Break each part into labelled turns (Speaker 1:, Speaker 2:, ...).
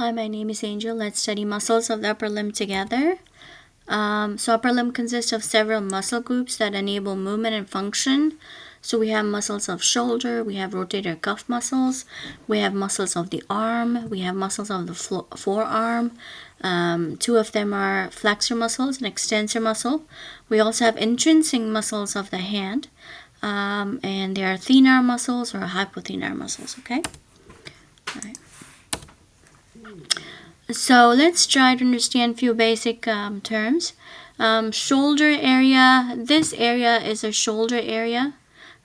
Speaker 1: Hi, my name is Angel. Let's study muscles of the upper limb together. So upper limb consists of several muscle groups that enable movement and function. So we have muscles of shoulder, we have rotator cuff muscles, we have muscles of the arm, we have muscles of the forearm. Two of them are flexor muscles and extensor muscle. We also have intrinsic muscles of the hand, and they are thenar muscles or hypothenar muscles, okay? All right. So let's try to understand a few basic terms. Shoulder area, this area is a shoulder area,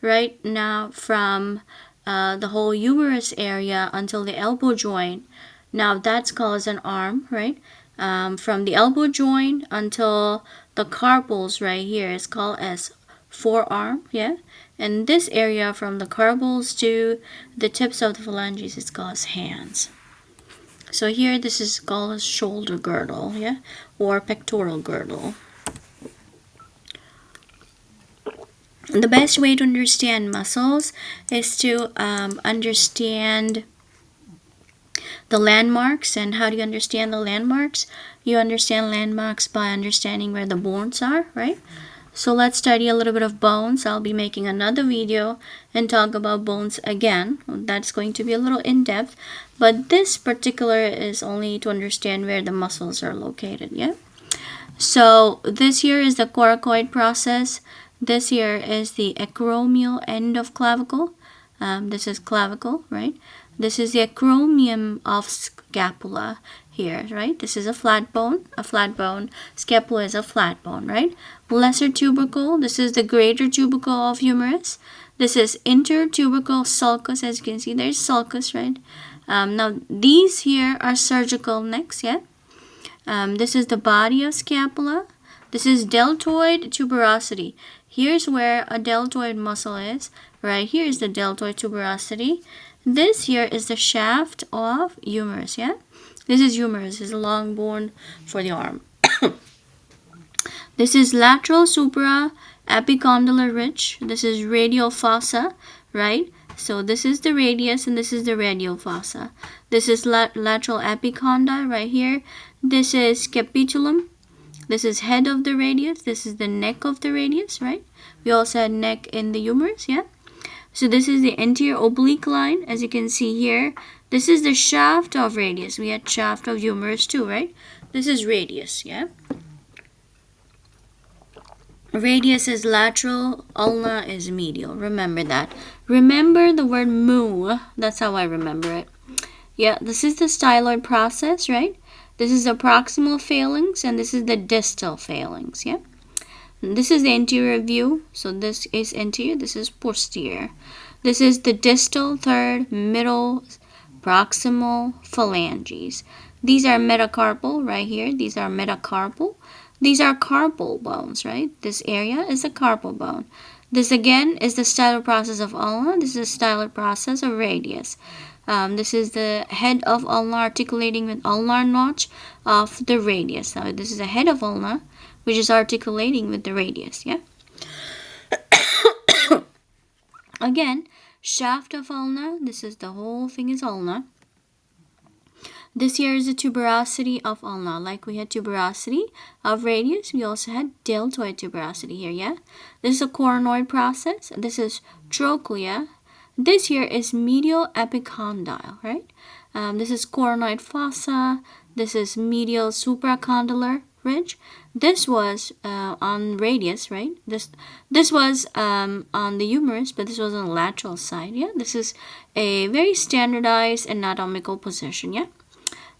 Speaker 1: right? Now from the whole humerus area until the elbow joint, now that's called as an arm, right? From the elbow joint until the carpals right here is called as forearm, yeah? And this area from the carpals to the tips of the phalanges is called as hands. So here this is called a shoulder girdle, yeah, or pectoral girdle. And the best way to understand muscles is to understand the landmarks. And how do you understand the landmarks? You understand landmarks by understanding where the bones are, right? So let's study a little bit of bones. I'll be making another video and talk about bones again. That's going to be a little in-depth, but this particular is only to understand where the muscles are located, yeah? So this here is the coracoid process. This here is the acromial end of clavicle. This is clavicle, right? This is the acromion of scapula here, right? This is a flat bone. Scapula is a flat bone, right? Lesser tubercle, this is the greater tubercle of humerus. This is intertubercle sulcus, as you can see, there's sulcus, right? Now, these here are surgical necks, yeah? This is the body of scapula. This is deltoid tuberosity. Here's where a deltoid muscle is. Right here is the deltoid tuberosity. This here is the shaft of humerus, yeah? This is humerus, this is a long bone for the arm. This is lateral supra epicondylar ridge. This is radial fossa, right? So this is the radius and this is the radial fossa. This is lateral epicondyl right here. This is capitulum. This is head of the radius. This is the neck of the radius, right? We also had neck in the humerus, yeah? So this is the anterior oblique line, as you can see here. This is the shaft of radius. We had shaft of humerus too, right? This is radius, yeah? Radius is lateral, ulna is medial. Remember that. Remember the word mu. That's how I remember it. Yeah, this is the styloid process, right? This is the proximal phalanx and this is the distal phalanx, yeah? This is the anterior view. So this is anterior, this is posterior. This is the distal, third, middle, proximal phalanges. These are metacarpal right here. These are metacarpal. These are carpal bones, right? This area is a carpal bone. This again is the styloid process of ulna. This is the styloid process of radius. This is the head of ulna articulating with ulnar notch of the radius. Now this is the head of ulna, which is articulating with the radius, yeah? Again, shaft of ulna, this is the whole thing is ulna. This here is the tuberosity of ulna. Like we had tuberosity of radius, we also had deltoid tuberosity here, yeah? This is a coronoid process. This is trochlea. This here is medial epicondyle, right? This is coronoid fossa. This is medial supracondylar ridge. This was on radius, right? This was on the humerus, but this was on the lateral side, yeah? This is a very standardized anatomical position, yeah?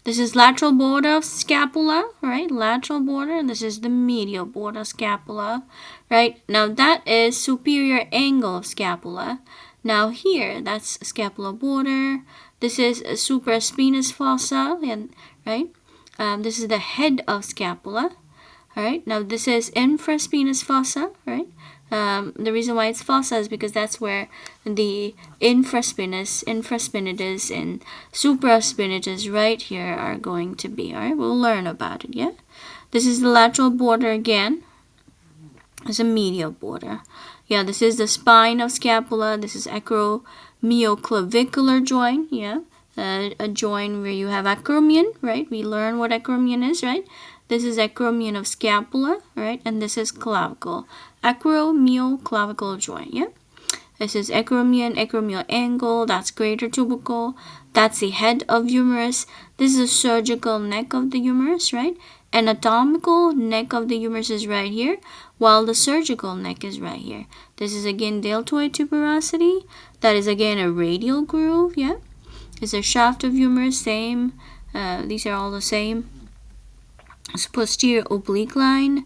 Speaker 1: This is lateral border of scapula, right? Lateral border. This is the medial border of scapula, right? Now that is superior angle of scapula. Now here, that's scapular border. This is a supraspinatus fossa, right? This is the head of scapula. All right. Now this is infraspinatus fossa, right? The reason why it's fossa is because that's where the infraspinatus, and supraspinatus right here are going to be. All right. We'll learn about it. Yeah. This is the lateral border again. It's a medial border. Yeah, this is the spine of scapula. This is acromioclavicular joint. Yeah. a joint where you have acromion, right? We learn what acromion is, right? This is acromion of scapula, right? And this is clavicle. Acromioclavicle joint, yeah? This is acromial angle, that's greater tubercle, that's the head of humerus. This is the surgical neck of the humerus, right? Anatomical neck of the humerus is right here, while the surgical neck is right here. This is again deltoid tuberosity. That is again a radial groove, yeah? It's a shaft of humerus, same. These are all the same. It's posterior oblique line.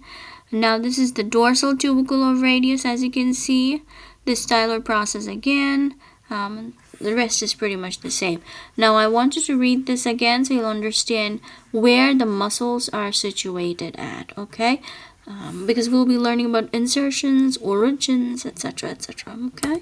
Speaker 1: Now this is the dorsal tubercle of radius, as you can see. This stylar process again. The rest is pretty much the same. Now I want you to read this again so you'll understand where the muscles are situated at, okay? Because we'll be learning about insertions, origins, etc., etc., okay?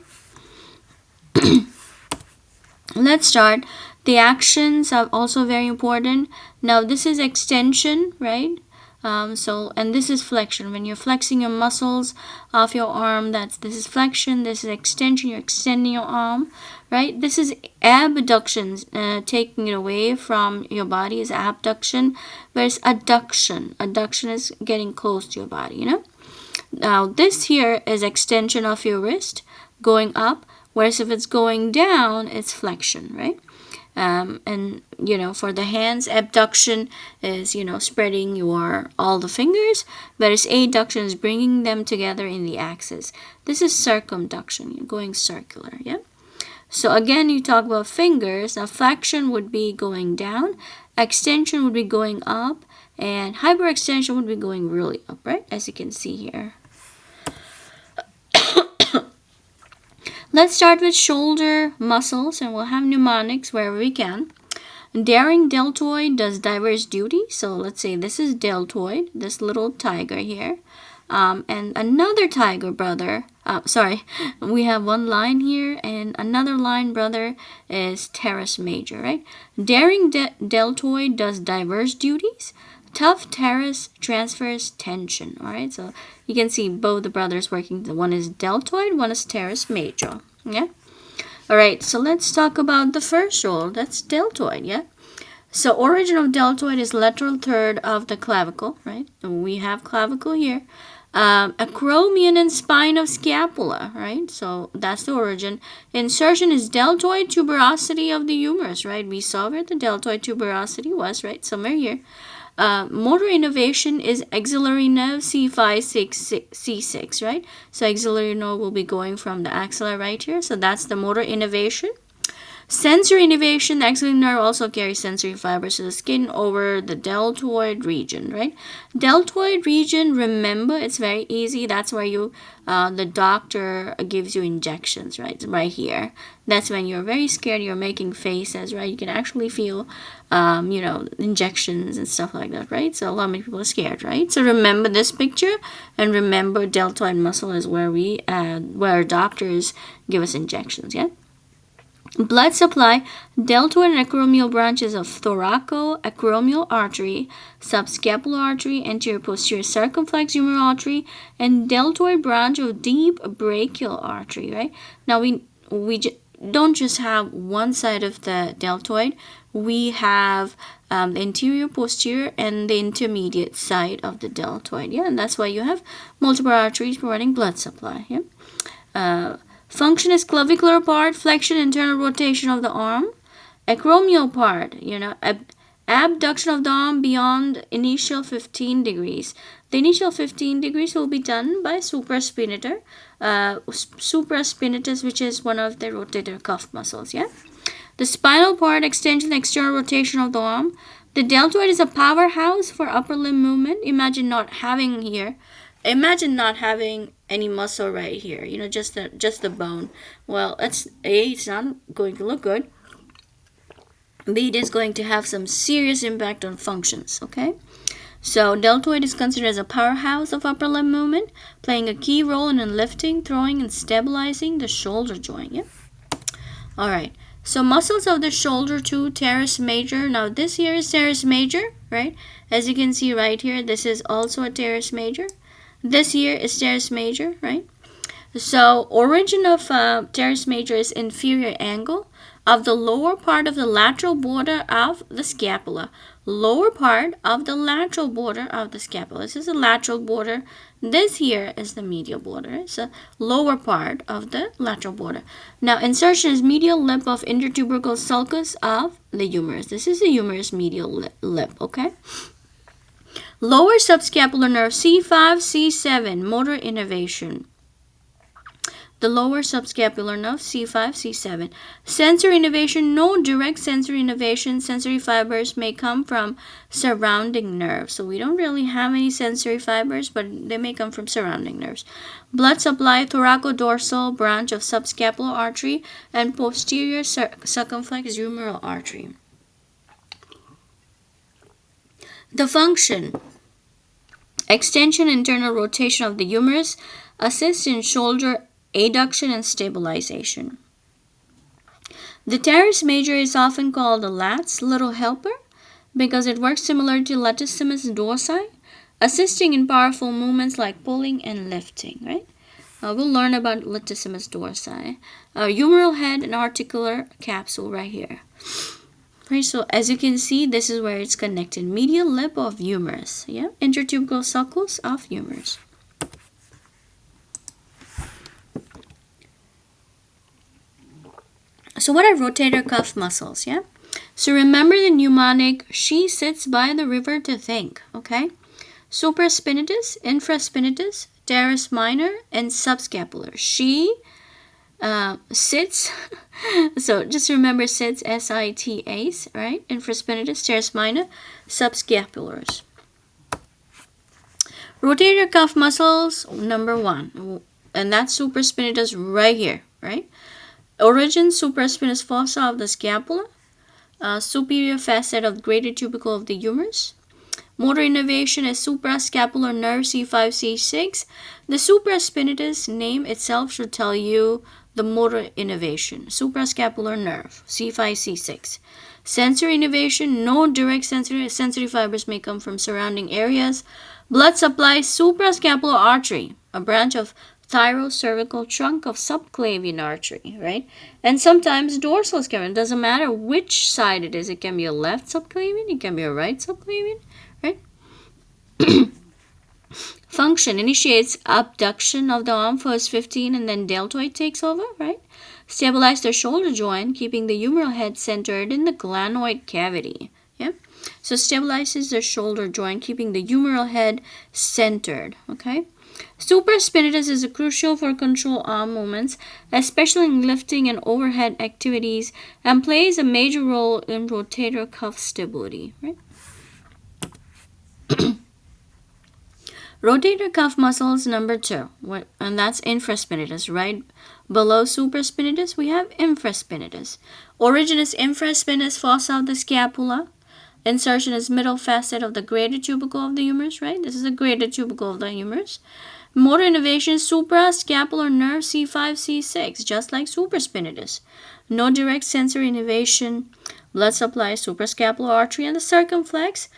Speaker 1: Let's start. The actions are also very important. Now this is extension, right? And this is flexion. When you're flexing your muscles of your arm, this is flexion. This is extension. You're extending your arm, right? This is abduction, taking it away from your body is abduction. Whereas adduction is getting close to your body, you know. Now this here is extension of your wrist going up. Whereas if it's going down, it's flexion, right? And you know, for the hands, abduction is, you know, spreading all the fingers, whereas adduction is bringing them together in the axis. This is circumduction, you're going circular, yeah? So again, you talk about fingers. Now flexion would be going down, extension would be going up, and hyperextension would be going really up, right? As you can see here. Let's start with shoulder muscles, and we'll have mnemonics wherever we can. Daring deltoid does diverse duty. So let's say this is deltoid, this little tiger here. And another tiger brother, we have one line here, and another line brother is Teres major, right? Daring deltoid does diverse duties. Tough Teres transfers tension, all right? So you can see both the brothers working. One is deltoid, one is Teres major, yeah? All right, so let's talk about the first role. That's deltoid, yeah? So origin of deltoid is lateral third of the clavicle, right? And we have clavicle here. Acromion and spine of scapula, right? So that's the origin. Insertion is deltoid tuberosity of the humerus, right? We saw where the deltoid tuberosity was, right? Somewhere here. Motor innervation is axillary nerve C5, C6, right? So axillary nerve will be going from the axilla right here. So that's the motor innervation. Sensory innervation, the axillary nerve also carries sensory fibers to the skin over the deltoid region, right? Deltoid region, remember, it's very easy. That's where the doctor gives you injections, right? Right here. That's when you're very scared, you're making faces, right? You can actually feel, injections and stuff like that, right? So a lot of people are scared, right? So remember this picture, and remember deltoid muscle is where doctors give us injections, yeah? Blood supply, deltoid and acromial branches of thoracoacromial artery, subscapular artery, anterior posterior circumflex humeral artery, and deltoid branch of deep brachial artery, right? Now we don't just have one side of the deltoid, we have the anterior, posterior, and the intermediate side of the deltoid, yeah? And that's why you have multiple arteries providing blood supply, yeah? Function is clavicular part, flexion, internal rotation of the arm. Acromial part, abduction of the arm beyond initial 15 degrees. The initial 15 degrees will be done by supraspinatus, which is one of the rotator cuff muscles, yeah? The spinal part, extension, external rotation of the arm. The deltoid is a powerhouse for upper limb movement. Imagine not having any muscle right here, just the bone. Well, it's not going to look good. B, it is going to have some serious impact on functions, okay? So deltoid is considered as a powerhouse of upper limb movement, playing a key role in lifting, throwing, and stabilizing the shoulder joint, yeah? All right, so muscles of the shoulder too, teres major. Now this here is teres major, right? As you can see right here, this is also a teres major. This here is teres major, right? So origin of teres major is inferior angle of the lower part of the lateral border of the scapula. Lower part of the lateral border of the scapula. This is the lateral border. This here is the medial border. It's the lower part of the lateral border. Now, insertion is medial lip of intertubercle sulcus of the humerus. This is the humerus medial lip, okay? Lower subscapular nerve, C5, C7, motor innervation. The lower subscapular nerve, C5, C7. Sensory innervation, no direct sensory innervation. Sensory fibers may come from surrounding nerves. So we don't really have any sensory fibers, but they may come from surrounding nerves. Blood supply, thoracodorsal branch of subscapular artery and posterior circumflex humeral artery. The function, extension, internal rotation of the humerus, assists in shoulder adduction and stabilization. The teres major is often called the lat's little helper because it works similar to latissimus dorsi, assisting in powerful movements like pulling and lifting, right? We'll learn about latissimus dorsi. Humeral head and articular capsule right here. Right, so as you can see, this is where it's connected. Medial lip of humerus, yeah? Intertubercle sulcus of humerus. So what are rotator cuff muscles, yeah? So remember the mnemonic, she sits by the river to think, okay? Supraspinatus, infraspinatus, teres minor, and subscapular. She sits, so just remember sits, S-I-T-A-S, right? Infraspinatus, teres minor, subscapularis. Rotator cuff muscles, number 1, and that's supraspinatus right here, right? Origin, supraspinatus fossa of the scapula, superior facet of greater tubercle of the humerus. Motor innervation is suprascapular nerve C5, C6. The supraspinatus name itself should tell you the motor innervation. Suprascapular nerve C5, C6. Sensory innervation, no direct sensory fibers may come from surrounding areas. Blood supply, suprascapular artery, a branch of thyrocervical trunk of subclavian artery, right? And sometimes dorsal scapula. It doesn't matter which side it is. It can be a left subclavian, it can be a right subclavian, right? Function initiates abduction of the arm, first 15, and then deltoid takes over, right? Stabilize the shoulder joint, keeping the humeral head centered in the glenoid cavity, yeah? So stabilizes the shoulder joint, keeping the humeral head centered, okay? Supraspinatus is crucial for control arm movements, especially in lifting and overhead activities, and plays a major role in rotator cuff stability, right? Rotator cuff muscles, number 2, and that's infraspinatus. Right below supraspinatus, we have infraspinatus. Origin is infraspinatus fossa of the scapula. Insertion is middle facet of the greater tubercle of the humerus, right? This is the greater tubercle of the humerus. Motor innervation, suprascapular nerve C5, C6, just like supraspinatus. No direct sensory innervation. Blood supply, suprascapular artery and the circumflex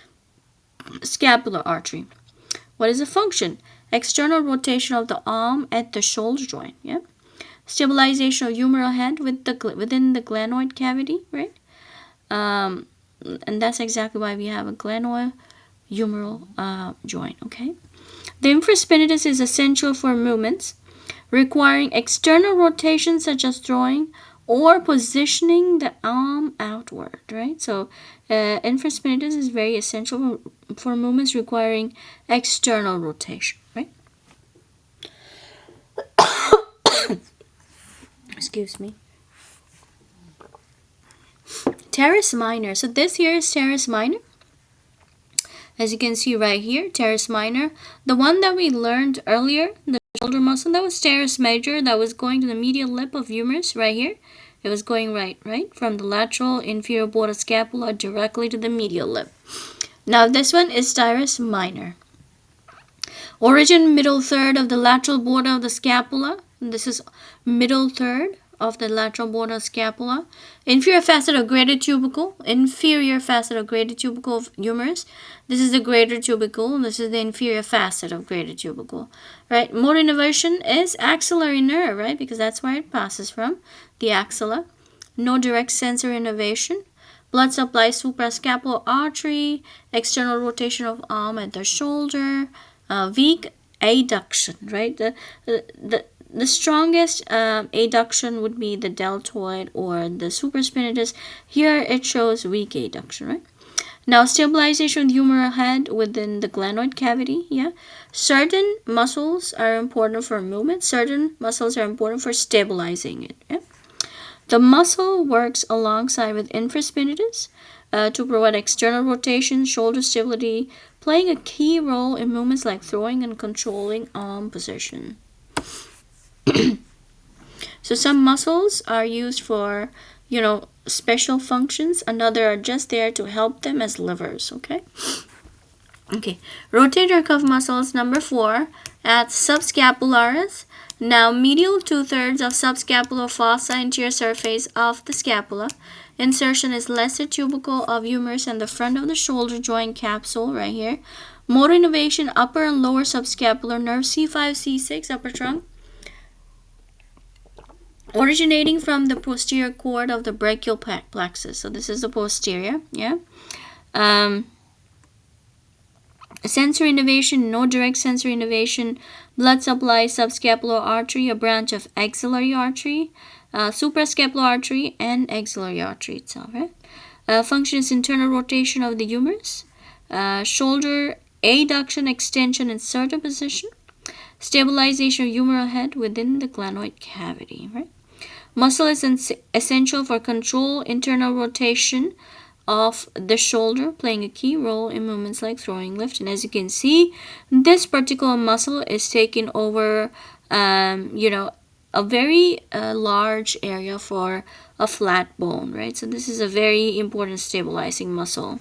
Speaker 1: scapular artery. What is the function? External rotation of the arm at the shoulder joint, yeah? Stabilization of humeral head within the glenoid cavity, right? And that's exactly why we have a glenoid humeral joint, okay? The infraspinatus is essential for movements requiring external rotation such as throwing or positioning the arm outward, right? So infraspinatus is very essential for movements requiring external rotation, right? Excuse me. Teres minor. So this here is teres minor. As you can see right here, teres minor. The one that we learned earlier, the shoulder muscle, that was teres major. That was going to the medial lip of humerus right here. It was going right from the lateral inferior border scapula directly to the medial lip. Now this one is teres minor. Origin, middle third of the lateral border of the scapula. This is middle third of the lateral border scapula. Inferior facet of greater tubercle. Inferior facet of greater tubercle of humerus. This is the greater tubercle. This is the inferior facet of greater tubercle. Right? Motor innervation is axillary nerve, right? Because that's where it passes from. The axilla. no direct sensory innervation. Blood supply suprascapular artery, external rotation of arm at the shoulder, weak adduction, right? The strongest adduction would be the deltoid or the supraspinatus. Here it shows weak adduction, right? Now, stabilization of the humeral head within the glenoid cavity. Yeah, certain muscles are important for movement. Certain muscles are important for stabilizing it. Yeah? The muscle works alongside with infraspinatus to provide external rotation, shoulder stability, playing a key role in movements like throwing and controlling arm position. So some muscles are used for, special functions. Another are just there to help them as levers, okay? Okay, rotator cuff muscles, number 4, at subscapularis. Now, medial 2/3 of subscapular fossa, anterior surface of the scapula. Insertion is lesser tubercle of humerus and the front of the shoulder joint capsule right here. Motor innervation, upper and lower subscapular nerve, C5, C6, upper trunk. Originating from the posterior cord of the brachial plexus. So this is the posterior, yeah. Sensory innervation, no direct sensory innervation. Blood supply, subscapular artery, a branch of axillary artery, suprascapular artery, and axillary artery itself, right? Function is internal rotation of the humerus. Shoulder adduction, extension, insertor position. Stabilization of humeral head within the glenoid cavity, right? Muscle is essential for control, internal rotation of the shoulder, playing a key role in movements like throwing, lift. And as you can see, this particular muscle is taking over, a very large area for a flat bone, right? So this is a very important stabilizing muscle.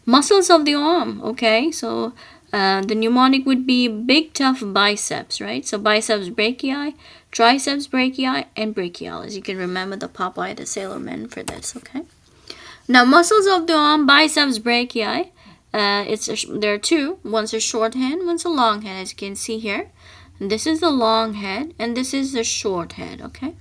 Speaker 1: Muscles of the arm, okay? So the mnemonic would be big, tough biceps, right? So biceps brachii, triceps brachii, and brachialis. You can remember the Popeye the Sailor Man for this, okay? Now, muscles of the arm, biceps brachii. There are two. One's a short head, one's a long head, as you can see here. And this is the long head, and this is the short head, okay?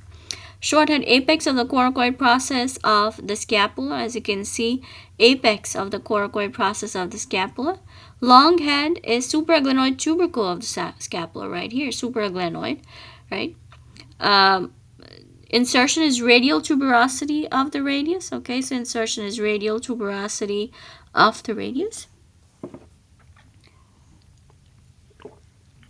Speaker 1: Short head, apex of the coracoid process of the scapula, as you can see, apex of the coracoid process of the scapula. Long head is supraglenoid tubercle of the scapula right here, supraglenoid, right? Insertion is radial tuberosity of the radius, okay? So insertion is radial tuberosity of the radius.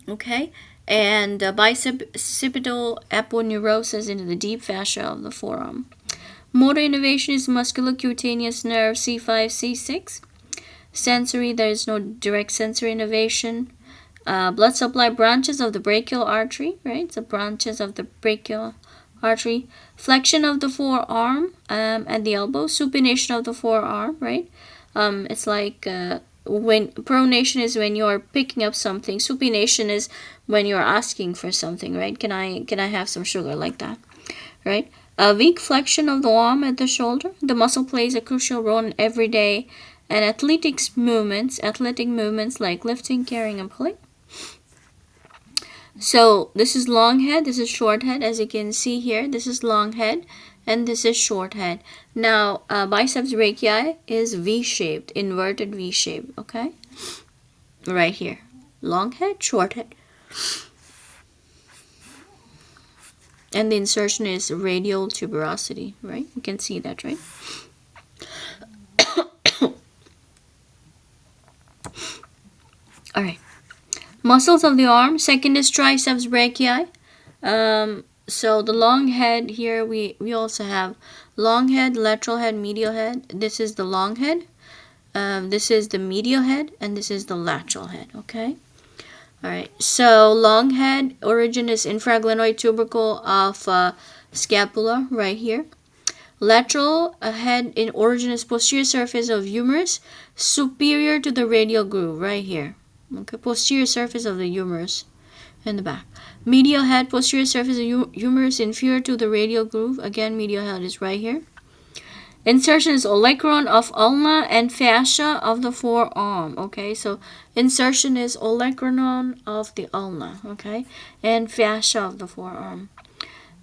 Speaker 1: Okay, and bicipital aponeurosis into the deep fascia of the forearm. Motor innervation is musculocutaneous nerve C5, C6. Sensory, there is no direct sensory innervation. Blood supply, branches of the brachial artery, right? So branches of the brachial artery. Flexion of the forearm and the elbow. Supination of the forearm, right? It's like when pronation is when you're picking up something. Supination is when you're asking for something, right? Can I have some sugar, like that, right? A weak flexion of the arm at the shoulder. The muscle plays a crucial role in everyday and athletic movements like lifting, carrying, and pulling. So this is long head, this is short head. As you can see here, this is long head and this is short head. Now, biceps brachii is V-shaped, inverted V-shaped, okay? Right here. Long head, short head. And the insertion is radial tuberosity, right? You can see that, right? All right. Muscles of the arm. Second is triceps brachii. So the long head here, we also have long head, lateral head, medial head. This is the long head. This is the medial head, and this is the lateral head, okay? All right. So long head, origin is infraglenoid tubercle of scapula right here. Lateral head in origin is posterior surface of humerus, superior to the radial groove right here. Okay, posterior surface of the humerus in the back. Medial head, posterior surface of humerus, inferior to the radial groove. Again, medial head is right here. Insertion is olecranon of ulna and fascia of the forearm. Okay, so insertion is olecranon of the ulna, okay, and fascia of the forearm.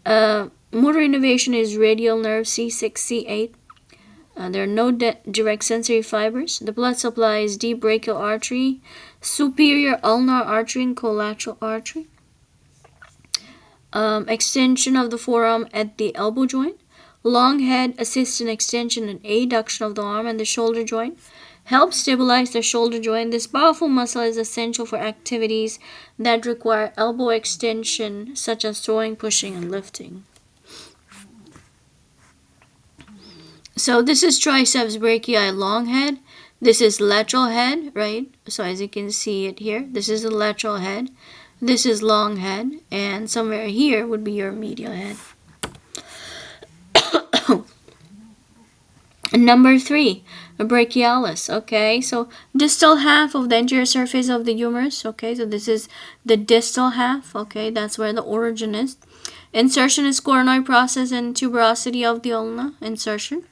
Speaker 1: Motor innervation is radial nerve C6, C8. There are no direct sensory fibers. The blood supply is deep brachial artery, superior ulnar artery, and collateral artery. Extension of the forearm at the elbow joint. Long head assists in extension and adduction of the arm and the shoulder joint. Helps stabilize the shoulder joint. This powerful muscle is essential for activities that require elbow extension, such as throwing, pushing, and lifting. So this is triceps brachii, long head. This is lateral head, right? So as you can see it here, this is the lateral head. This is long head, and somewhere here would be your medial head. Number 3, brachialis. Okay, so distal half of the anterior surface of the humerus. Okay, so this is the distal half. Okay, that's where the origin is. Insertion is coronoid process and tuberosity of the ulna. Insertion.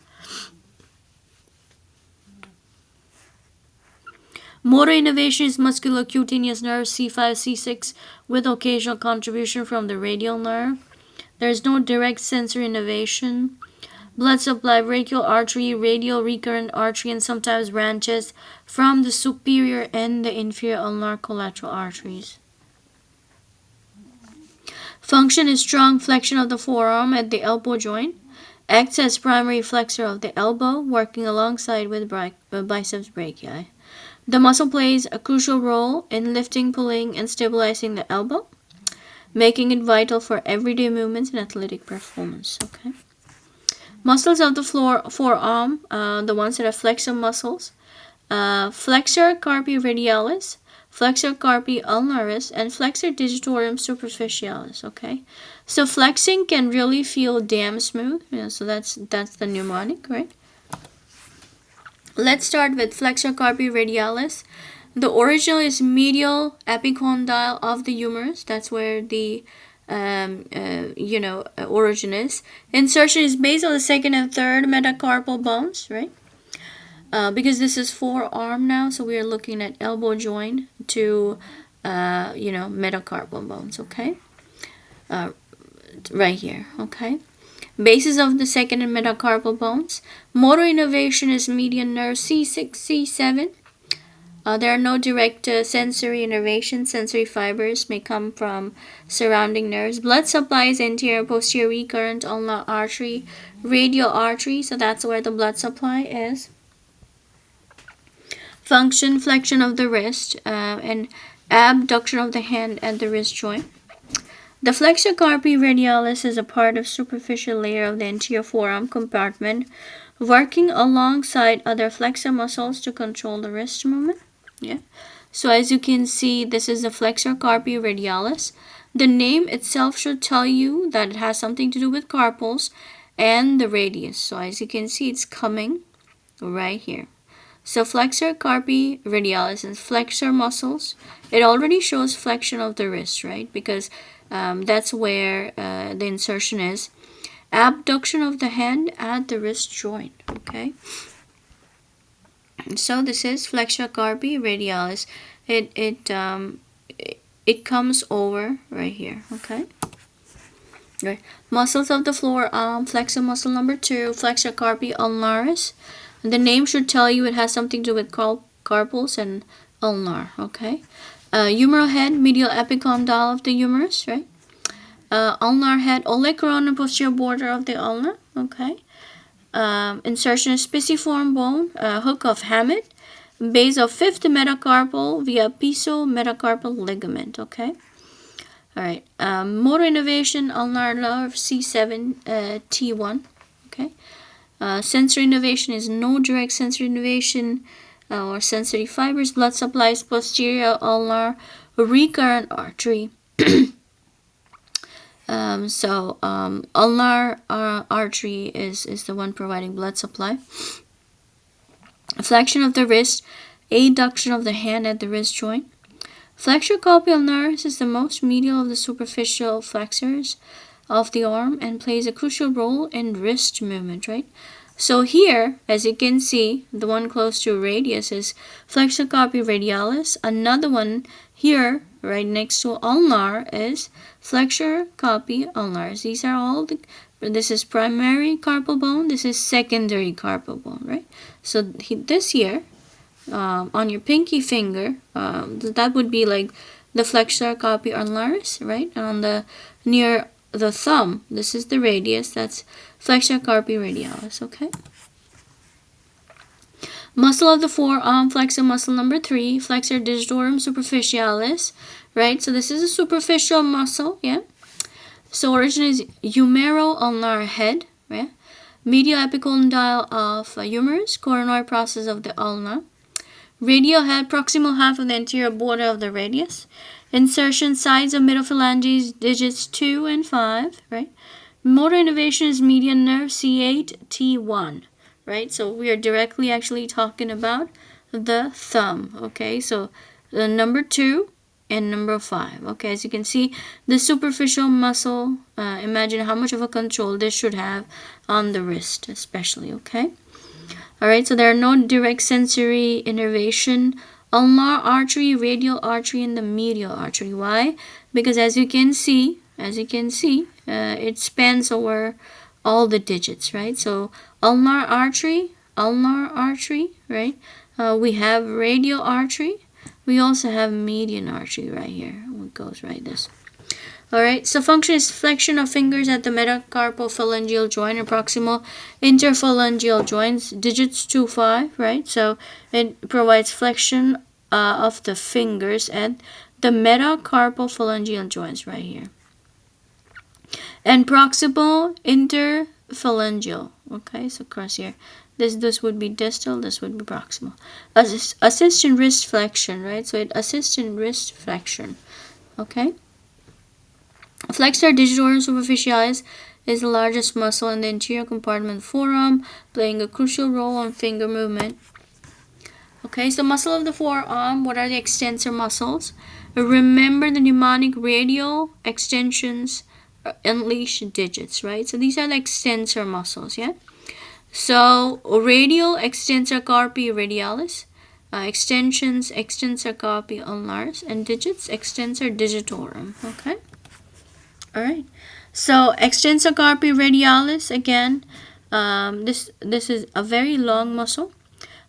Speaker 1: Motor innervation is musculocutaneous nerve C5, C6 with occasional contribution from the radial nerve. There is no direct sensory innervation. Blood supply, brachial artery, radial recurrent artery, and sometimes branches from the superior and the inferior ulnar collateral arteries. Function is strong flexion of the forearm at the elbow joint. Acts as primary flexor of the elbow, working alongside with biceps brachii. The muscle plays a crucial role in lifting, pulling, and stabilizing the elbow, making it vital for everyday movements and athletic performance. Okay. Muscles of the forearm, the ones that are flexor muscles, flexor carpi radialis, flexor carpi ulnaris, and flexor digitorum superficialis. Okay, so flexing can really feel damn smooth. Yeah, so that's the mnemonic, right? Let's start with flexor carpi radialis. The original is medial epicondyle of the humerus. That's where the origin is. Insertion is based on the second and third metacarpal bones, right? Because this is forearm now, so we are looking at elbow joint to metacarpal bones. Okay, right here. Okay. Basis of the second and metacarpal bones. Motor innervation is median nerve C6, C7. There are no direct sensory innervation. Sensory fibers may come from surrounding nerves. Blood supply is anterior, posterior, recurrent, ulnar artery, radial artery. So that's where the blood supply is. Function, flexion of the wrist and abduction of the hand at the wrist joint. The flexor carpi radialis is a part of superficial layer of the anterior forearm compartment, working alongside other flexor muscles to control the wrist movement. Yeah. So as you can see, this is the flexor carpi radialis. The name itself should tell you that it has something to do with carpals and the radius. So as you can see, it's coming right here. So flexor carpi radialis and flexor muscles. It already shows flexion of the wrist, right? Because that's where the insertion is. Abduction of the hand at the wrist joint. Okay. So this is flexor carpi radialis. It comes over right here. Okay. Right. Muscles of the forearm. Flexor muscle number 2. Flexor carpi ulnaris. The name should tell you it has something to do with carpals and ulnar. Okay. Humeral head, medial epicondyle of the humerus, right? Ulnar head, olecranon and posterior border of the ulna, okay? Insertion is pisiform bone, hook of Hammett, base of fifth metacarpal via piso-metacarpal ligament, okay? All right. Motor innervation, ulnar nerve, C7, T1, okay? Sensory innervation is no direct sensory innervation or sensory fibers. Blood supply is posterior ulnar recurrent artery. Ulnar artery is the one providing blood supply. Flexion of the wrist, adduction of the hand at the wrist joint. Flexor carpi ulnaris is the most medial of the superficial flexors of the arm and plays a crucial role in wrist movement, right? So here, as you can see, the one close to radius is flexor carpi radialis. Another one here, right next to ulnar is flexor, carpi, ulnaris. These are all this is primary carpal bone, this is secondary carpal bone, right? So this here, on your pinky finger, that would be like the flexor, carpi, ulnaris, right? And on the near the thumb, this is the radius, that's flexor, carpi, radialis, okay? Muscle of the forearm, flexor muscle number 3, flexor digitorum superficialis, right? So this is a superficial muscle, yeah? So origin is humero-ulnar head, right? Medial epicondyle of humerus, coronoid process of the ulna. Radial head, proximal half of the anterior border of the radius. Insertion sides of middle phalanges, digits 2 and 5, right? Motor innervation is median nerve C8, T1, right? So we are directly actually talking about the thumb, okay? So the number 2 and number 5, okay? As you can see, the superficial muscle, imagine how much of a control this should have on the wrist, especially, okay? All right, so there are no direct sensory innervation. Ulnar artery, radial artery, and the medial artery. Why? Because as you can see, it spans over all the digits, right? So ulnar artery, right? We have radial artery. We also have median artery right here. It goes right this. All right, so function is flexion of fingers at the metacarpophalangeal joint and proximal interphalangeal joints, digits 2, 5, right? So it provides flexion of the fingers at the metacarpophalangeal joints right here. And proximal interphalangeal, okay, so across here. This would be distal, this would be proximal. Assist in wrist flexion, right? So it assists in wrist flexion, okay? Flexor digitorum superficialis is the largest muscle in the anterior compartment of the forearm, playing a crucial role on finger movement. Okay, so muscle of the forearm, what are the extensor muscles? Remember the mnemonic radial extensions unleash digits, right? So these are the extensor muscles, yeah? So radial extensor carpi radialis, extensions extensor carpi ulnaris, and digits extensor digitorum, okay? All right, so extensor carpi radialis, again, this is a very long muscle.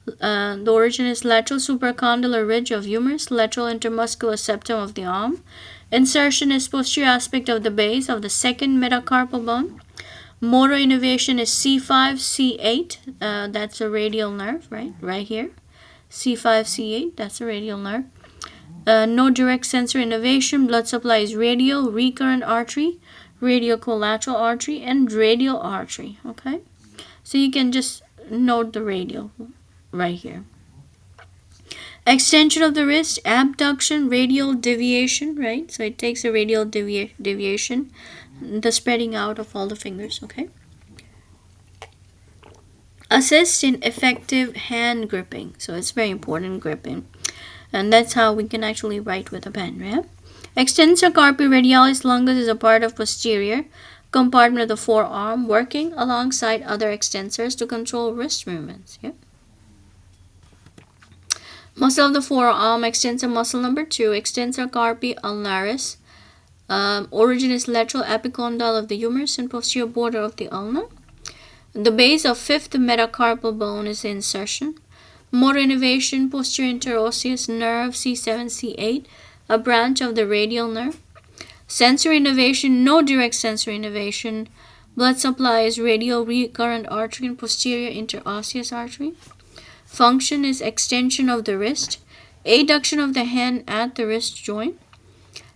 Speaker 1: The origin is lateral supracondylar ridge of humerus, lateral intermuscular septum of the arm. Insertion is posterior aspect of the base of the second metacarpal bone. Motor innervation is C5, C8, that's a radial nerve, right here. C5, C8, that's a radial nerve. No direct sensory innervation. Blood supply is radial, recurrent artery, radial collateral artery, and radial artery, okay? So you can just note the radial right here. Extension of the wrist, abduction, radial deviation, right? So it takes a radial deviation, the spreading out of all the fingers, okay? Assist in effective hand gripping. So it's very important, gripping. And that's how we can actually write with a pen, right? Extensor carpi radialis longus is a part of posterior compartment of the forearm, working alongside other extensors to control wrist movements, yeah? Muscle of the forearm, extensor muscle number 2, extensor carpi ulnaris. Origin is lateral epicondyle of the humerus and posterior border of the ulna. The base of fifth metacarpal bone is the insertion. Motor innervation, posterior interosseous nerve C7, C8, a branch of the radial nerve. Sensory innervation, no direct sensory innervation. Blood supply is radial recurrent artery and posterior interosseous artery. Function is extension of the wrist, adduction of the hand at the wrist joint.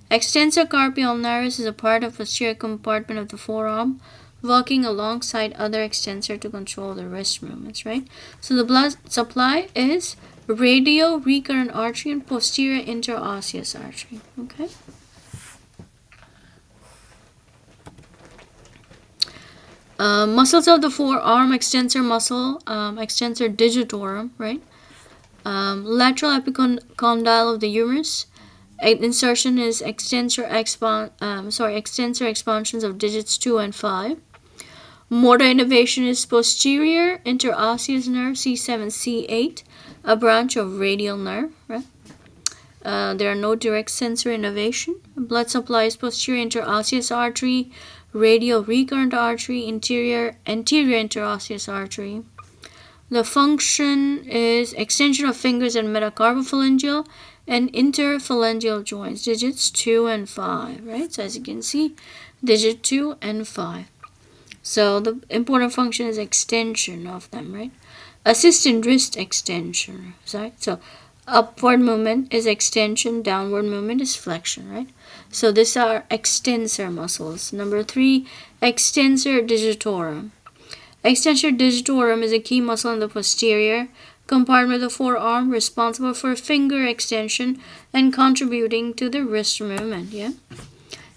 Speaker 1: Extensor carpi ulnaris is a part of posterior compartment of the forearm, working alongside other extensor to control the wrist movements, right? So the blood supply is radial recurrent artery and posterior interosseous artery, okay? Muscles of the forearm, extensor muscle, extensor digitorum, right? Lateral epicondyle of the humerus. Insertion is extensor expansions of digits 2 and 5. Motor innervation is posterior interosseous nerve C7, C8, a branch of radial nerve, right? There are no direct sensory innervation. Blood supply is posterior interosseous artery, radial recurrent artery, anterior interosseous artery. The function is extension of fingers and metacarpophalangeal and interphalangeal joints, digits 2 and 5, right? So as you can see, digit 2 and 5. So the important function is extension of them, right? Assist in wrist extension, right? So upward movement is extension, downward movement is flexion, right? So these are extensor muscles. Number 3, extensor digitorum. Extensor digitorum is a key muscle in the posterior compartment of the forearm, responsible for finger extension and contributing to the wrist movement. Yeah.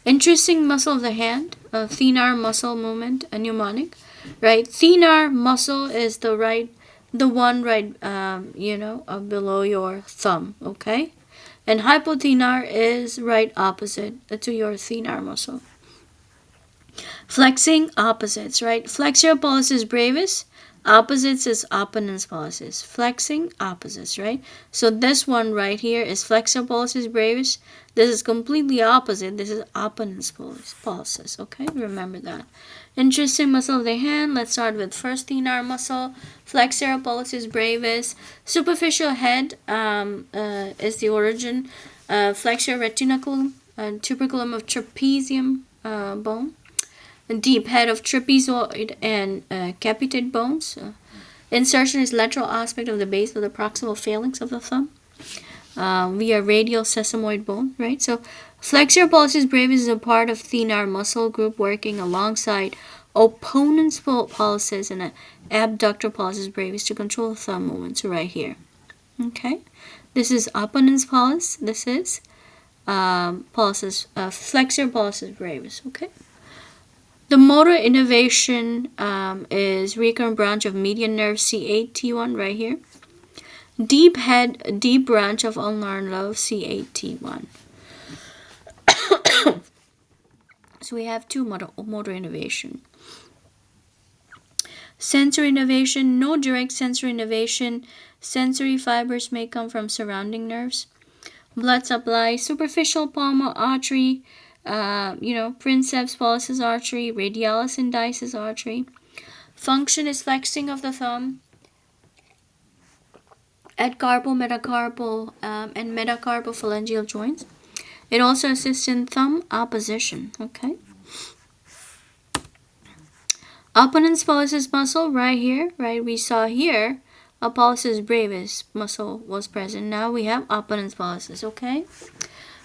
Speaker 1: Interesting muscle of the hand, a thenar muscle movement, a mnemonic, right? Thenar muscle is the one right, below your thumb, okay? And hypothenar is right opposite to your thenar muscle. Flexing opposites, right? Flexor pollicis brevis, opposites is opponens pollicis. Flexing opposites, right? So this one right here is flexor pollicis brevis. This is completely opposite. This is opponens pollicis, okay? Remember that. Interesting muscle of the hand. Let's start with first thenar muscle, flexor pollicis brevis. Superficial head is the origin. Flexor retinaculum, tuberculum of trapezium bone. Deep head of trapezoid and capitate bones. Insertion is lateral aspect of the base of the proximal phalanx of the thumb via radial sesamoid bone, right? So flexor pollicis brevis is a part of thenar muscle group working alongside opponens pollicis and abductor pollicis brevis to control the thumb movements right here. Okay, this is opponens pollicis. This is flexor pollicis brevis. Okay. The motor innervation is recurrent branch of median nerve C8T1 right here. Deep head, deep branch of ulnar nerve C8T1. So we have two motor innervation. Sensory innervation, no direct sensory innervation. Sensory fibers may come from surrounding nerves. Blood supply, superficial palmar artery, Princeps pollicis artery, radialis indicis artery. Function is flexing of the thumb at carpal, metacarpal, and metacarpophalangeal joints. It also assists in thumb opposition. Okay. Opponens pollicis muscle right here, right? We saw here a pollicis brevis muscle was present. Now we have opponens pollicis. Okay.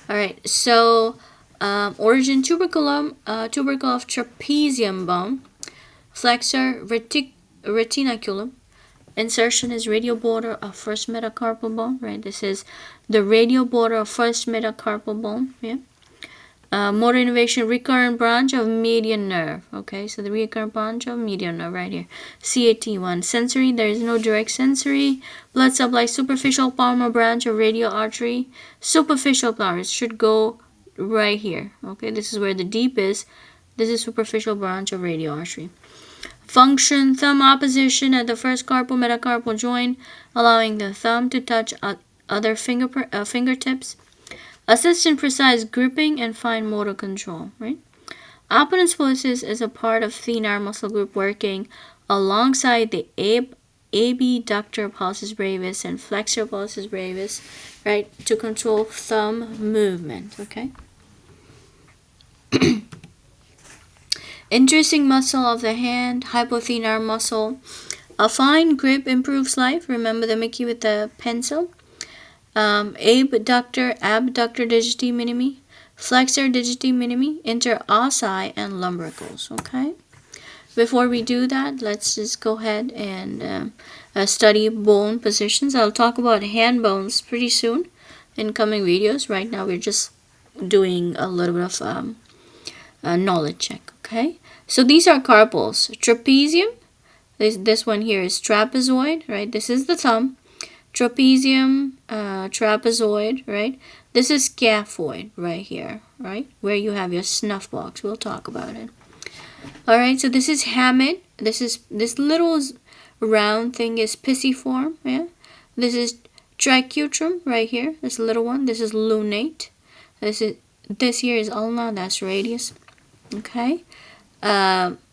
Speaker 1: All right. So. Origin tuberculum, tubercle of trapezium bone. Flexor retinaculum. Insertion is radial border of first metacarpal bone, right? This is the radial border of first metacarpal bone, yeah. Motor innervation, recurrent branch of median nerve, okay? So the recurrent branch of median nerve right here. C8T1. Sensory, there is no direct sensory. Blood supply, superficial palmar branch of radial artery. Superficial polaris should go right here, okay? This is where the deep is. This is superficial branch of radial artery. Function, thumb opposition at the first carpal metacarpal joint, allowing the thumb to touch other fingertips. Assist in precise gripping and fine motor control, right? Opponens pollicis is a part of thenar muscle group working alongside the abductor pollicis brevis and flexor pollicis brevis, right, to control thumb movement, okay? Interesting muscle of the hand, hypothenar muscle. A fine grip improves life. Remember the Mickey with the pencil. Abductor digiti minimi. Flexor digiti minimi. Interossi and lumbricals. Okay. Before we do that, let's just go ahead and study bone positions. I'll talk about hand bones pretty soon in coming videos. Right now we're just doing a little bit of knowledge check. Okay, so these are carpals. Trapezium, this one here is trapezoid, right? This is the thumb. Trapezium, trapezoid, right? This is scaphoid right here, right? Where you have your snuff box. We'll talk about it. All right, so this is hamate. This little round thing is pisiform, yeah? This is Triceps right here, this little one, this is lunate. This here is ulna, that's radius. Okay.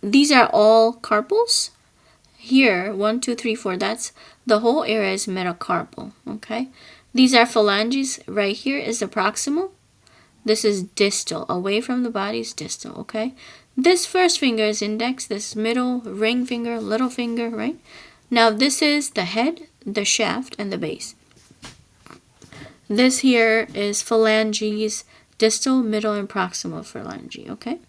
Speaker 1: These are all carpals. Here, 1, 2, 3, 4, that's the whole area is metacarpal. Okay. These are phalanges. Right here is the proximal. This is distal. Away from the body is distal. Okay. This first finger is index. This middle, ring finger, little finger, right? Now this is the head, the shaft, and the base. This here is phalanges, distal, middle, and proximal phalange. Okay.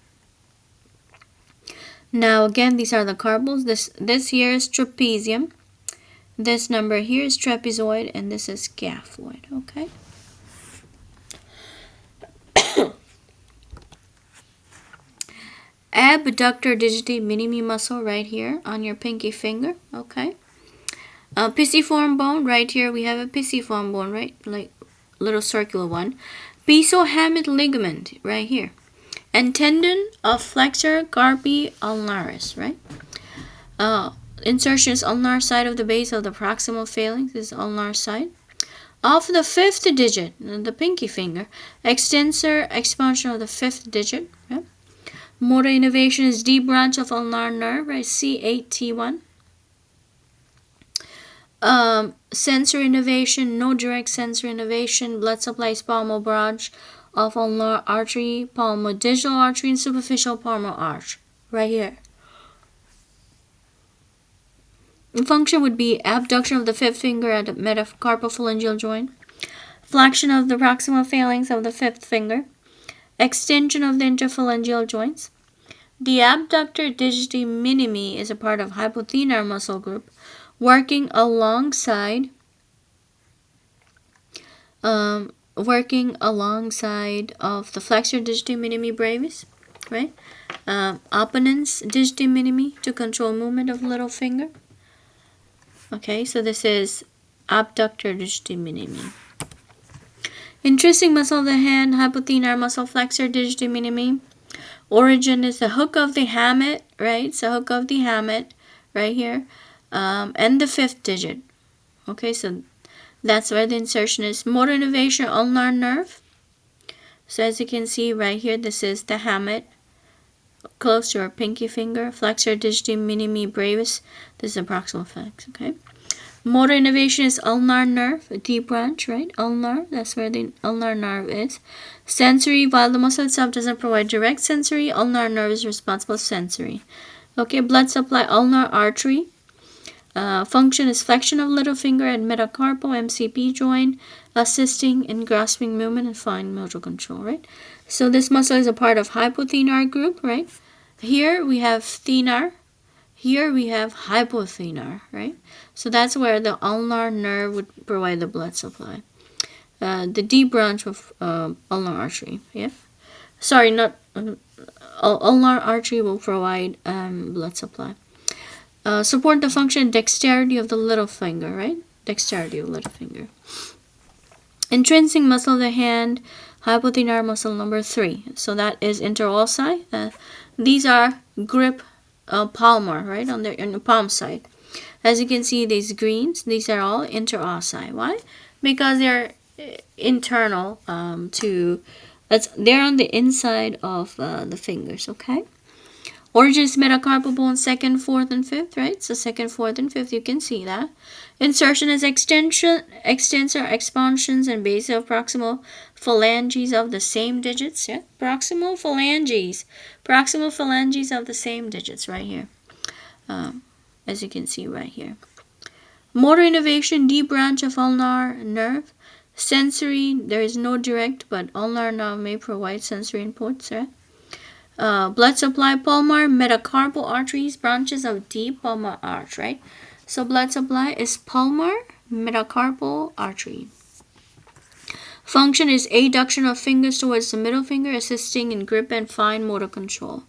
Speaker 1: Now again, these are the carpals. This here is trapezium. This number here is trapezoid, and this is scaphoid. Okay. Abductor digiti minimi muscle right here on your pinky finger. Okay. Pisiform bone right here. We have a pisiform bone, right? Like little circular one. Pisohamid ligament right here. And tendon of flexor, carpi, ulnaris, right? Insertion is ulnar side of the base of the proximal phalanx. This is ulnar side. Of the fifth digit, the pinky finger, extensor, expansion of the fifth digit. Right? Motor innervation is deep branch of ulnar nerve, right? C8T1. Sensory innervation, no direct sensory innervation. Blood supply is palmar branch of ulnar artery, palmar-digital artery, and superficial palmar arch, right here. The function would be abduction of the fifth finger at the metacarpophalangeal joint, flexion of the proximal phalanx of the fifth finger, extension of the interphalangeal joints. The abductor digiti minimi is a part of hypothenar muscle group, working alongside of the flexor digiti minimi brevis, right? Opponens digiti minimi to control movement of little finger. Okay, so this is abductor digiti minimi. Intrinsic muscle of the hand, hypothenar muscle, flexor digiti minimi. Origin is the hook of the hamate, right? So hook of the hamate right here, and the fifth digit. Okay, so that's where the insertion is. Motor innervation, ulnar nerve. So as you can see right here, this is the hamate, close to our pinky finger. Flexor digiti minimi brevis. This is the proximal phalanx. Okay. Motor innervation is ulnar nerve, a deep branch, right? Ulnar, that's where the ulnar nerve is. Sensory, while the muscle itself doesn't provide direct sensory, ulnar nerve is responsible for sensory. Okay, blood supply, ulnar artery. Function is flexion of little finger at metacarpal MCP joint, assisting in grasping movement and fine motor control, right? So this muscle is a part of hypothenar group, right? Here we have thenar. Here we have hypothenar, right? So that's where the ulnar nerve would provide the blood supply. The deep branch of ulnar artery, yeah? Sorry, not ulnar artery will provide blood supply. Support the function dexterity of the little finger, right? Dexterity of little finger. Intrinsic muscle of the hand, hypothenar muscle number 3. So that is interossi. These are grip palmar, right, on the palm side. As you can see, these greens, these are all interossi. Why? Because they're internal they're on the inside of the fingers, okay? Origin is metacarpal bone, 2nd, 4th, and 5th, right? So 2nd, 4th, and 5th, you can see that. Insertion is extensor, expansions, and base of proximal phalanges of the same digits, yeah? Proximal phalanges of the same digits right here. As you can see right here. Motor innervation, deep branch of ulnar nerve. Sensory, there is no direct, but ulnar nerve may provide sensory inputs, right? Blood supply, palmar, metacarpal arteries, branches of deep palmar arch, right? So blood supply is palmar, metacarpal artery. Function is adduction of fingers towards the middle finger, assisting in grip and fine motor control.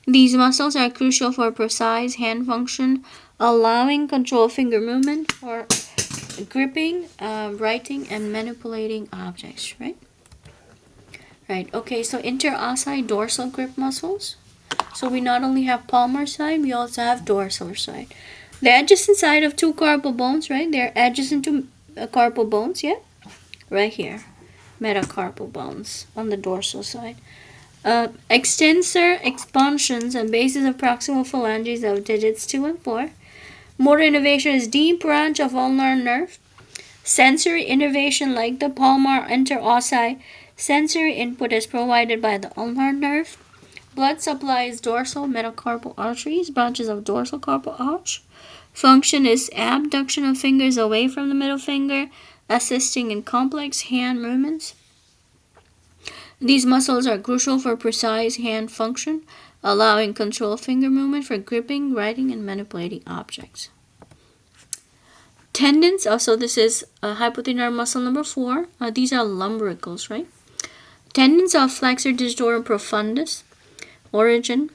Speaker 1: These muscles are crucial for precise hand function, allowing control of finger movement for gripping, writing, and manipulating objects, right? Right, okay, so interossi dorsal grip muscles. So we not only have palmar side, we also have dorsal side. The adjacent side of two carpal bones, right? They're adjacent to metacarpal bones, yeah, right here, metacarpal bones on the dorsal side. Extensor expansions and bases of proximal phalanges of digits 2 and 4. Motor innervation is deep branch of ulnar nerve. Sensory innervation, like the palmar interossi, sensory input is provided by the ulnar nerve. Blood supply is dorsal metacarpal arteries, branches of dorsal carpal arch. Function is abduction of fingers away from the middle finger, assisting in complex hand movements. These muscles are crucial for precise hand function, allowing control finger movement for gripping, writing, and manipulating objects. Tendons, also this is hypothenar muscle number 4. These are lumbricals, right? Tendons of flexor digitorum profundus, origin.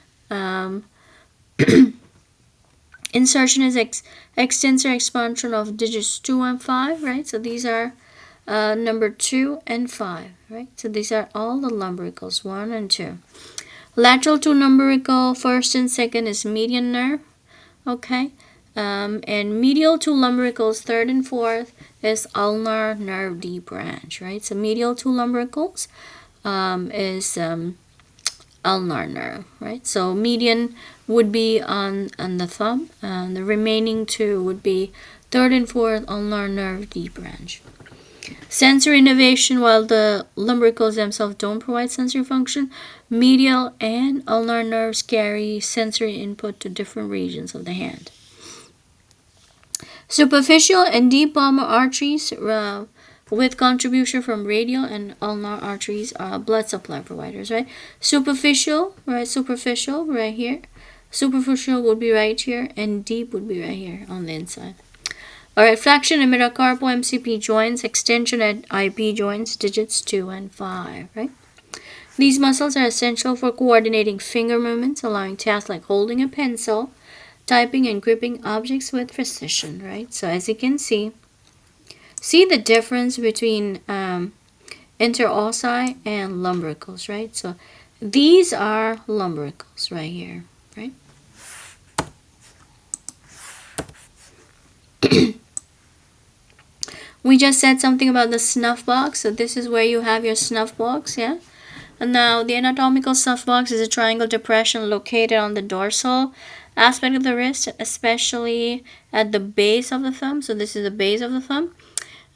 Speaker 1: Insertion is extensor expansion of digits 2 and 5, right? So these are number 2 and 5, right? So these are all the lumbricals, 1 and 2. Lateral to lumbrical, first and second is median nerve, okay? And medial to lumbricals, third and fourth is ulnar nerve D branch, right? So medial to lumbricals is ulnar nerve, right? So median would be on the thumb, and the remaining 2 would be third and fourth ulnar nerve D branch. Sensory innervation, while the lumbricals themselves don't provide sensory function, medial and ulnar nerves carry sensory input to different regions of the hand. Superficial and deep palmar arteries with contribution from radial and ulnar arteries are blood supply providers, right? Superficial, right here. Superficial would be right here, and deep would be right here on the inside. Alright, flexion and metacarpal MCP joints, extension at IP joints, digits 2 and 5, right? These muscles are essential for coordinating finger movements, allowing tasks like holding a pencil, typing, and gripping objects with precision, right? So as you can see the difference between interossi and lumbricals, right? So these are lumbricals right here, right? We just said something about the snuff box. So this is where you have your snuff box, yeah? And now the anatomical snuff box is a triangle depression located on the dorsal aspect of the wrist, especially at the base of the thumb. So this is the base of the thumb.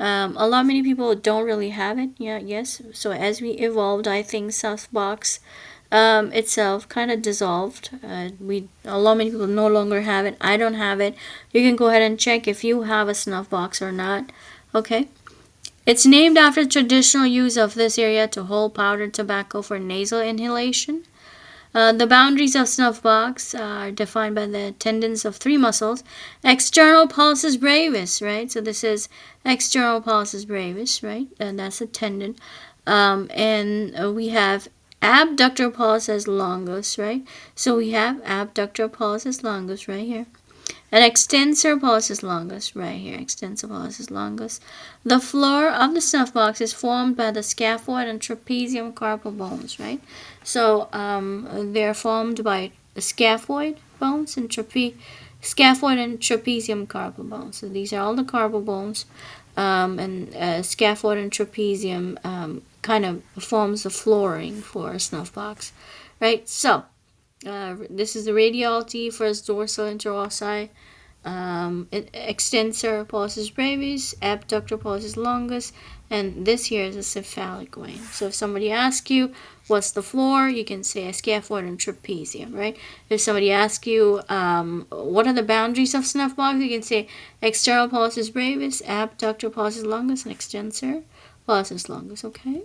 Speaker 1: A lot many people don't really have it. Yeah, yes. So as we evolved, I think snuff box itself kind of dissolved. A lot many people no longer have it. I don't have it. You can go ahead and check if you have a snuff box or not. Okay. It's named after the traditional use of this area to hold powdered tobacco for nasal inhalation. The boundaries of snuff box are defined by the tendons of 3 muscles. External pollicis brevis, right? So this is external pollicis brevis, right? And that's a tendon. And we have abductor pollicis longus, right? So we have abductor pollicis longus right here. And extensor pollicis longus right here, extensor pollicis longus. The floor of the snuff box is formed by the scaphoid and trapezium carpal bones, right? So they're formed by the scaphoid bones and scaphoid and trapezium carpal bones. So these are all the carpal bones, and scaphoid and trapezium kind of forms the flooring for a snuff box, right? So this is the radiality, first dorsal interossi, extensor pollicis brevis, abductor pollicis longus, and this here is a cephalic vein. So if somebody asks you what's the floor, you can say a scaphoid and trapezium, right? If somebody asks you what are the boundaries of snuff box, you can say external pollicis brevis, abductor pollicis longus, and extensor pollicis longus, okay?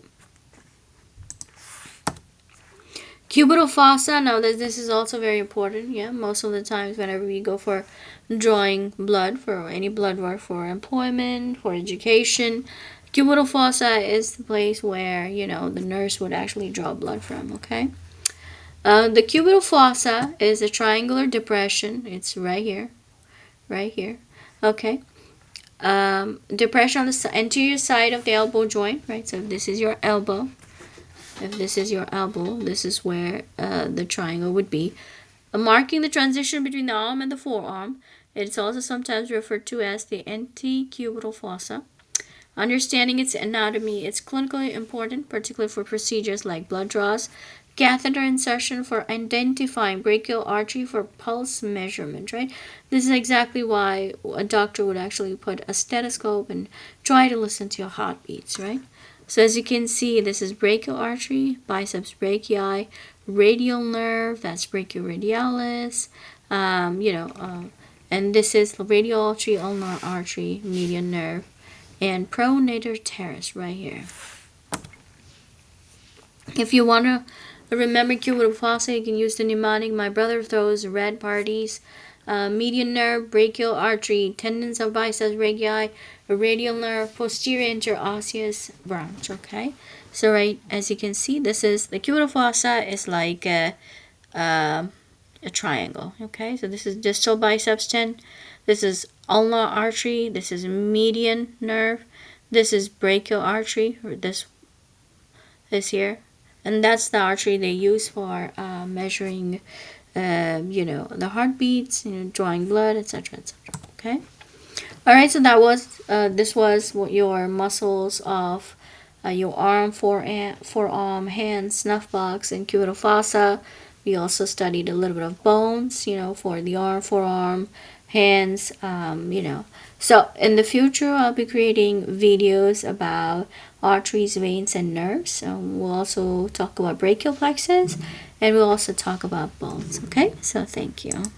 Speaker 1: Cubital fossa, now this is also very important, yeah, most of the times whenever we go for drawing blood, for any blood work, for employment, for education, cubital fossa is the place where, the nurse would actually draw blood from, okay? The cubital fossa is a triangular depression, it's right here, okay? Depression on the anterior side of the elbow joint, right? So if this is your elbow, this is where the triangle would be. Marking the transition between the arm and the forearm. It's also sometimes referred to as the antecubital fossa. Understanding its anatomy is clinically important, particularly for procedures like blood draws, catheter insertion for identifying brachial artery for pulse measurement, right? This is exactly why a doctor would actually put a stethoscope and try to listen to your heartbeats, right? So as you can see, this is brachial artery, biceps brachii, radial nerve, that's brachioradialis, and this is the radial artery, ulnar artery, median nerve, and pronator teres right here. If you want to remember cubital fossa, you can use the mnemonic. My brother throws red parties. Median nerve, brachial artery, tendons of biceps brachii, radial nerve, posterior interosseous branch. Okay, so right as you can see, this is the cubital fossa is like a triangle. Okay, so this is distal biceps tendon. This is ulnar artery. This is median nerve. This is brachial artery, or this here, and that's the artery they use for measuring, the heartbeats, drawing blood, etc., etc. Okay. All right. So that was this was what your muscles of your arm, forearm, hand, snuff box, and cubital fossa. We also studied a little bit of bones, for the arm, forearm, hands, So in the future, I'll be creating videos about arteries, veins, and nerves. We'll also talk about brachial plexus, and we'll also talk about bones. Okay, so thank you.